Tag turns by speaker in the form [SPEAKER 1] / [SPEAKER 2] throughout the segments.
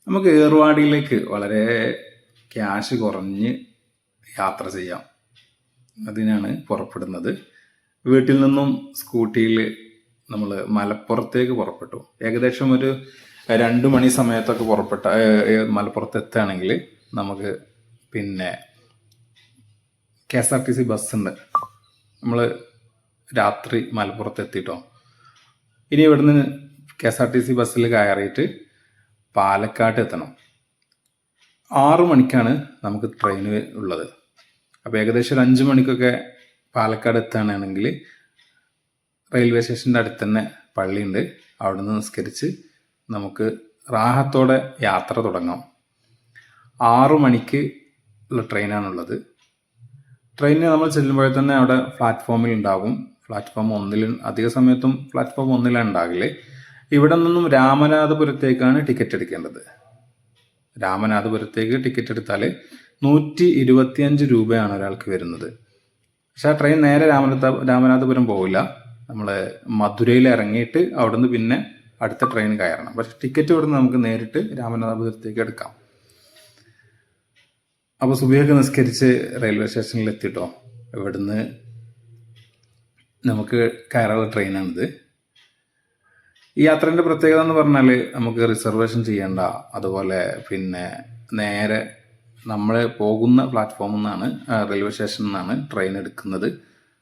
[SPEAKER 1] നമുക്ക് ഏർവാടിയിലേക്ക് വളരെ ക്യാഷ് കുറഞ്ഞ് യാത്ര ചെയ്യാം. അതിനാണ് പുറപ്പെടുന്നത്. വീട്ടിൽ നിന്നും സ്കൂട്ടിയിൽ നമ്മൾ മലപ്പുറത്തേക്ക് പുറപ്പെട്ടു. ഏകദേശം ഒരു 2 മണി സമയത്തൊക്കെ മലപ്പുറത്ത് എത്തുകയാണെങ്കിൽ നമുക്ക് പിന്നെ KSRTC ബസ്സുണ്ട്. നമ്മൾ രാത്രി മലപ്പുറത്ത് എത്തിയിട്ടോ. ഇനി ഇവിടുന്ന് KSRTC ബസ്സിൽ കയറിയിട്ട് പാലക്കാട്ട് എത്തണം. 6 മണിക്കാണ് നമുക്ക് ട്രെയിൻ ഉള്ളത്. അപ്പോൾ ഏകദേശം ഒരു 5 മണിക്കൊക്കെ പാലക്കാട് എത്തുകയാണെങ്കിൽ റെയിൽവേ സ്റ്റേഷൻ്റെ അടുത്ത് തന്നെ പള്ളിയുണ്ട്. അവിടെ നിന്ന് നിസ്കരിച്ച് നമുക്ക് റാഹത്തോടെ യാത്ര തുടങ്ങാം. 6 മണിക്ക് ഉള്ള ട്രെയിനാണുള്ളത്. ട്രെയിനിന് നമ്മൾ ചെല്ലുമ്പോൾ തന്നെ അവിടെ പ്ലാറ്റ്ഫോമിൽ ഉണ്ടാകും. പ്ലാറ്റ്ഫോം 1 അധിക സമയത്തും പ്ലാറ്റ്ഫോം 1 ഉണ്ടാകില്ലേ. ഇവിടെ നിന്നും രാമനാഥപുരത്തേക്കാണ് ടിക്കറ്റ് എടുക്കേണ്ടത്. രാമനാഥപുരത്തേക്ക് ടിക്കറ്റ് എടുത്താൽ 125 രൂപയാണ് ഒരാൾക്ക് വരുന്നത്. പക്ഷെ ആ ട്രെയിൻ നേരെ രാമനാഥപുരം പോവില്ല. നമ്മൾ മധുരയിൽ ഇറങ്ങിയിട്ട് അവിടുന്ന് പിന്നെ അടുത്ത ട്രെയിൻ കയറണം. പക്ഷെ ടിക്കറ്റ് ഇവിടുന്ന് നമുക്ക് നേരിട്ട് രാമനാഥപുരത്തേക്ക് എടുക്കാം. അപ്പോൾ സുബഹിയൊക്കെ നിസ്കരിച്ച് റെയിൽവേ സ്റ്റേഷനിൽ എത്തിയിട്ടോ. ഇവിടുന്ന് നമുക്ക് കയറാനുള്ള ട്രെയിനാണിത്. ഈ യാത്രേൻ്റെ പ്രത്യേകത എന്ന് പറഞ്ഞാൽ നമുക്ക് റിസർവേഷൻ ചെയ്യേണ്ട. അതുപോലെ പിന്നെ നേരെ നമ്മൾ പോകുന്ന പ്ലാറ്റ്ഫോമിൽ നിന്നാണ്, റെയിൽവേ സ്റ്റേഷനിൽ നിന്നാണ് ട്രെയിൻ എടുക്കുന്നത്.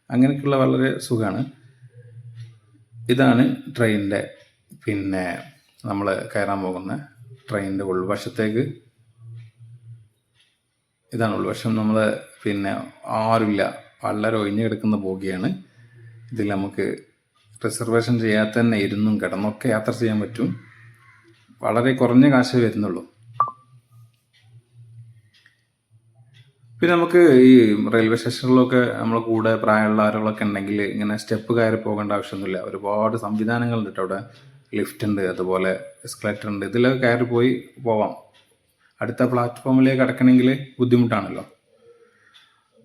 [SPEAKER 1] അങ്ങനെയൊക്കെയുള്ള വളരെ സുഖമാണ്. ഇതാണ് ട്രെയിനിൻ്റെ പിന്നെ നമ്മൾ കയറാൻ പോകുന്ന ട്രെയിനിൻ്റെ ഉൾവശത്തേക്ക്. ഇതാണ് ഉൾവശം. നമ്മൾ പിന്നെ ആരുമില്ല, വളരെ ഒഴിഞ്ഞു കിടക്കുന്ന ബോഗിയാണ്. ഇതിൽ നമുക്ക് റിസർവേഷൻ ചെയ്യാതെ തന്നെ ഇരുന്നും കിടന്നൊക്കെ യാത്ര ചെയ്യാൻ പറ്റും. വളരെ കുറഞ്ഞ കാശേ വരുന്നുള്ളൂ. പിന്നെ നമുക്ക് ഈ റെയിൽവേ സ്റ്റേഷനിലൊക്കെ നമ്മളെ കൂടെ പ്രായമുള്ള ആളുകളൊക്കെ ഉണ്ടെങ്കിൽ ഇങ്ങനെ സ്റ്റെപ്പ് കയറി പോകേണ്ട ആവശ്യമൊന്നുമില്ല. ഒരുപാട് സംവിധാനങ്ങളുണ്ട് കേട്ടോ. അവിടെ ലിഫ്റ്റ് ഉണ്ട്, അതുപോലെ എസ്കലേറ്റർ ഉണ്ട്. ഇതിലൊക്കെ കയറി പോവാം. അടുത്ത പ്ലാറ്റ്ഫോമിലേക്ക് കടക്കണമെങ്കിൽ ബുദ്ധിമുട്ടാണല്ലോ.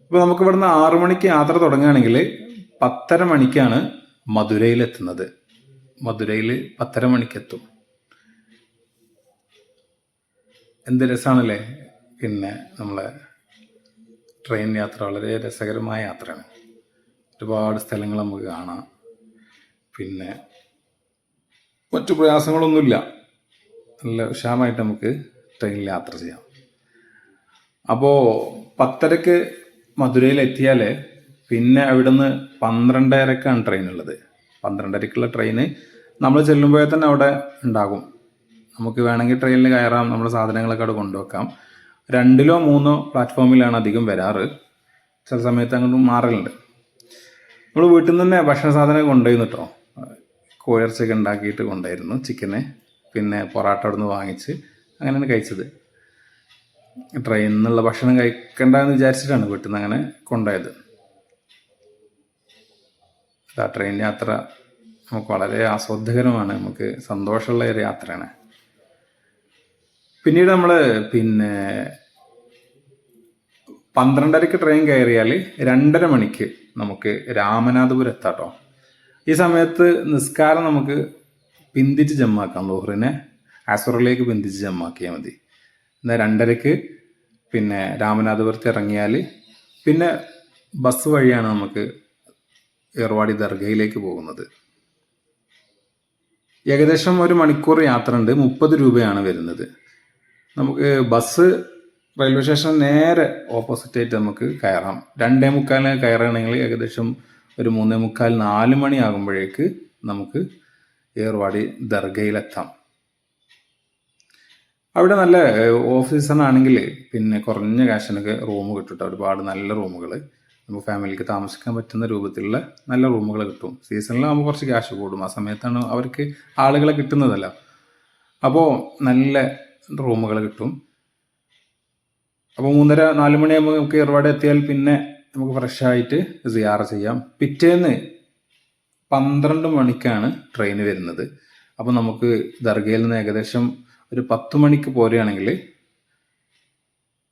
[SPEAKER 1] അപ്പോൾ നമുക്ക് ഇവിടുന്ന് 6 മണിക്ക് യാത്ര തുടങ്ങുകയാണെങ്കിൽ 10:30 മണിക്കാണ് മധുരയിലെത്തുന്നത്. മധുരയിൽ 10:30 മണിക്കെത്തും. എന്ത് രസമാണല്ലേ. പിന്നെ നമ്മളെ ട്രെയിൻ യാത്ര വളരെ രസകരമായ യാത്രയാണ്. ഒരുപാട് സ്ഥലങ്ങൾ നമുക്ക് കാണാം. പിന്നെ മറ്റു പ്രയാസങ്ങളൊന്നുമില്ല. നല്ല ഉഷാമായിട്ട് നമുക്ക് ട്രെയിനിൽ യാത്ര ചെയ്യാം. അപ്പോൾ 10:30ക്ക് മധുരയിൽ എത്തിയാൽ പിന്നെ അവിടുന്ന് 12:30ക്കാണ് ട്രെയിൻ ഉള്ളത്. 12:30ക്കുള്ള ട്രെയിന് നമ്മൾ ചെല്ലുമ്പോഴേ തന്നെ അവിടെ ഉണ്ടാകും. നമുക്ക് വേണമെങ്കിൽ ട്രെയിനിൽ കയറാം, നമ്മുടെ സാധനങ്ങളൊക്കെ അവിടെ കൊണ്ടുവെക്കാം. 2 or 3 പ്ലാറ്റ്ഫോമിലാണ് അധികം വരാറ്. ചില സമയത്ത് അങ്ങോട്ട് മാറലുണ്ട്. നമ്മൾ വീട്ടിൽ നിന്ന് തന്നെ ഭക്ഷണ സാധനം കൊണ്ടുപോയിരുന്നു കേട്ടോ. കോഴിയിറച്ചിയൊക്കെ ഉണ്ടാക്കിയിട്ട് കൊണ്ടുപോയിരുന്നു, ചിക്കന്. പിന്നെ പൊറാട്ട അവിടെ നിന്ന് വാങ്ങിച്ച് അങ്ങനെയാണ് കഴിച്ചത്. ട്രെയിനിൽ നിന്നുള്ള ഭക്ഷണം കഴിക്കണ്ടെന്ന് വിചാരിച്ചിട്ടാണ് വീട്ടിൽ നിന്ന് അങ്ങനെ കൊണ്ടുപോയത്. ആ ട്രെയിൻ യാത്ര നമുക്ക് വളരെ ആസ്വാദ്യകരമാണ്. നമുക്ക് സന്തോഷമുള്ള ഒരു യാത്രയാണ്. പിന്നീട് നമ്മൾ പിന്നെ 12:30ക്ക് ട്രെയിൻ കയറിയാൽ 2:30 മണിക്ക് നമുക്ക് രാമനാഥപുരം എത്താട്ടോ. ഈ സമയത്ത് നിസ്കാരം നമുക്ക് പിന്തിച്ച് ജമ്മാക്കാം. ലോഹറിനെ ആസുറിലേക്ക് പിന്തിച്ച് ജമ്മാക്കിയാൽ മതി. എന്നാൽ 2:30ക്ക് പിന്നെ രാമനാഥപുരത്ത് ഇറങ്ങിയാൽ പിന്നെ ബസ് വഴിയാണ് നമുക്ക് ഏർവാടി ദർഗയിലേക്ക് പോകുന്നത്. ഏകദേശം 1 മണിക്കൂർ യാത്ര ഉണ്ട്. 30 രൂപയാണ് വരുന്നത്. നമുക്ക് ബസ് റെയിൽവേ സ്റ്റേഷൻ നേരെ ഓപ്പോസിറ്റ് ആയിട്ട് നമുക്ക് കയറാം. 2:45 കയറുകയാണെങ്കിൽ ഏകദേശം ഒരു 3:45 4 മണി ആകുമ്പോഴേക്ക് നമുക്ക് ഏർവാടി ദർഗയിലെത്താം. അവിടെ നല്ല ഓഫീസറാണെങ്കിൽ പിന്നെ കുറഞ്ഞ കാശിനൊക്കെ റൂം കിട്ടും. ഒരുപാട് നല്ല റൂമുകൾ, നമുക്ക് ഫാമിലിക്ക് താമസിക്കാൻ പറ്റുന്ന രൂപത്തിലുള്ള നല്ല റൂമുകൾ കിട്ടും. സീസണിലാകുമ്പോൾ കുറച്ച് ക്യാഷ് കൂടും. ആ സമയത്താണ് അവർക്ക് ആളുകളെ കിട്ടുന്നതല്ല. അപ്പോൾ നല്ല റൂമുകൾ കിട്ടും. അപ്പോൾ 3:30 4 മണിയാകുമ്പോൾ നമുക്ക് ഏർവാട് എത്തിയാൽ പിന്നെ നമുക്ക് ഫ്രഷായിട്ട് സിയാറ ചെയ്യാം. പിറ്റേന്ന് 12 മണിക്കാണ് ട്രെയിൻ വരുന്നത്. അപ്പോൾ നമുക്ക് ദർഗയിൽ നിന്ന് ഏകദേശം ഒരു 10 മണിക്ക് പോരുകയാണെങ്കിൽ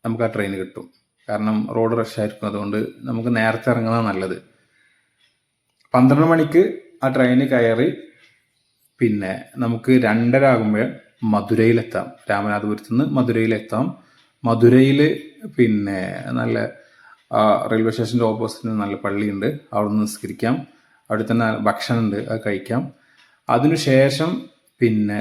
[SPEAKER 1] നമുക്ക് ആ ട്രെയിൻ കിട്ടും. കാരണം റോഡ് റഷായിരിക്കും. അതുകൊണ്ട് നമുക്ക് നേരത്തെ ഇറങ്ങുന്നതാണ് നല്ലത്. 12 മണിക്ക് ആ ട്രെയിന് കയറി പിന്നെ നമുക്ക് 2:30 ആകുമ്പോൾ മധുരയിലെത്താം. രാമനാഥപുരത്ത് നിന്ന് മധുരയിലെത്താം. മധുരയിൽ പിന്നെ നല്ല റെയിൽവേ സ്റ്റേഷൻ്റെ ഓപ്പോസിറ്റ് നല്ല പള്ളിയുണ്ട്, അവിടെ നിന്ന് നിസ്കരിക്കാം. അവിടെ തന്നെ ഭക്ഷണമുണ്ട്, അത് കഴിക്കാം. അതിനുശേഷം പിന്നെ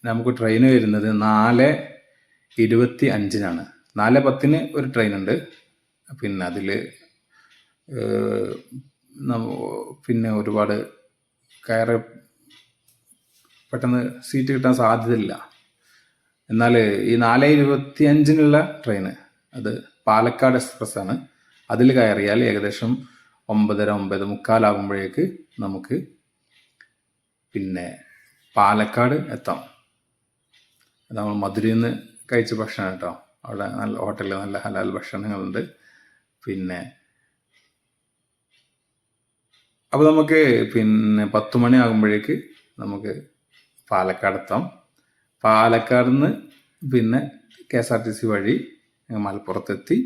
[SPEAKER 1] നമുക്ക് ട്രെയിൻ വരുന്നത് 4:25 4:10 ഒരു ട്രെയിനുണ്ട്. പിന്നെ അതിൽ പിന്നെ ഒരുപാട് കയറി പെട്ടെന്ന് സീറ്റ് കിട്ടാൻ സാധ്യതയില്ല. എന്നാൽ ഈ 4:25 ട്രെയിന് അത് പാലക്കാട് എക്സ്പ്രസ് ആണ്. അതിൽ കയറിയാൽ ഏകദേശം 9:30 ആകുമ്പോഴേക്ക് നമുക്ക് പിന്നെ പാലക്കാട് എത്താം. അത് നമ്മൾ മധുരയിൽ നിന്ന് കഴിച്ച ഭക്ഷണം കേട്ടോ. അവിടെ നല്ല ഹോട്ടലിൽ നല്ല ഹലാൽ ഭക്ഷണങ്ങളുണ്ട്. പിന്നെ അപ്പോൾ നമുക്ക് പിന്നെ 10 മണി ആകുമ്പോഴേക്ക് നമുക്ക് പാലക്കാട് എത്താം. പാലക്കാട് നിന്ന് പിന്നെ KSRTC വഴി മലപ്പുറത്തെത്തി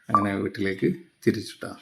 [SPEAKER 1] അങ്ങനെ വീട്ടിലേക്ക് തിരിച്ചിട്ടാം.